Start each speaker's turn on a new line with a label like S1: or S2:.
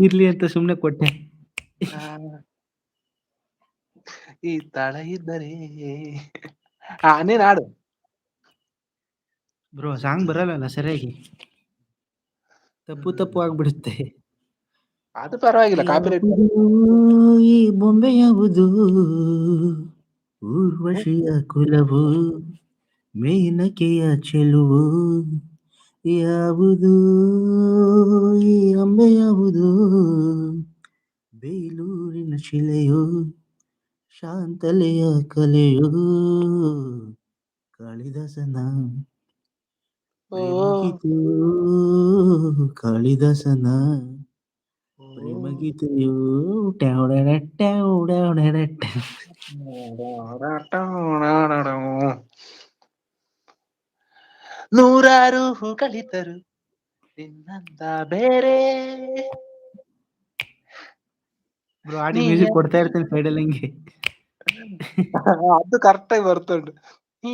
S1: ಇರ್ಲಿ ಅಂತ ಸುಮ್ನೆ ಕೊಟ್ಟೆ.
S2: ಆ, ಈ ತಳ ಇದ್ದರೆ ನೀನ್ ಹಾಡು.
S1: ಬ್ರೋ ಸಾಂಗ್ ಬರಲ್ಲಲ್ಲ ಸರಿಯಾಗಿ. ತಪ್ಪು ತಪ್ಪು ಆಗ್ಬಿಡುತ್ತೆ.
S2: ಅದು ಪರವಾಗಿಲ್ಲ, ಕಾಪಿರೈಟ್.
S1: ಯಾವುದೋ ಈ ಬೊಂಬೆ ಯಾವುದು ಊರ್ವಶಿಯ ಕುಲವು ಮೇನಕೆಯ ಚೆಲುವು ಯಾವುದು ಈ ಅಂಬೆ ಯಾವುದು ಬೇಲೂರಿನ ಶಿಲೆಯು ಶಾಂತಲೆಯ ಕಲೆಯು ಕಾಳಿದಾಸನ
S2: ಓ
S1: ಪ್ರೇಮಗೀತೆಯು ಕಾಳಿದಾಸನ ಪ್ರೇಮಗೀತೆಯು ಟ್ಯಾವ್.
S2: ನೂರಾರು ಕಲಿತರು ನಿನ್ನಂತ ಬೇರೆ
S1: ಬ್ರೋ ಆಡಿ
S2: ನೀ
S1: ಮ್ಯೂಸಿಕ್ ಕೊಡ್ತಾ ಇರ್ತೀನಿ ಸೈಡಲ್ಲಿ ಹಿಂಗೆ.
S2: ಅದು ಕರೆಕ್ಟ್ ಆಗಿ ಬರ್ತುಂಟು. ನೀ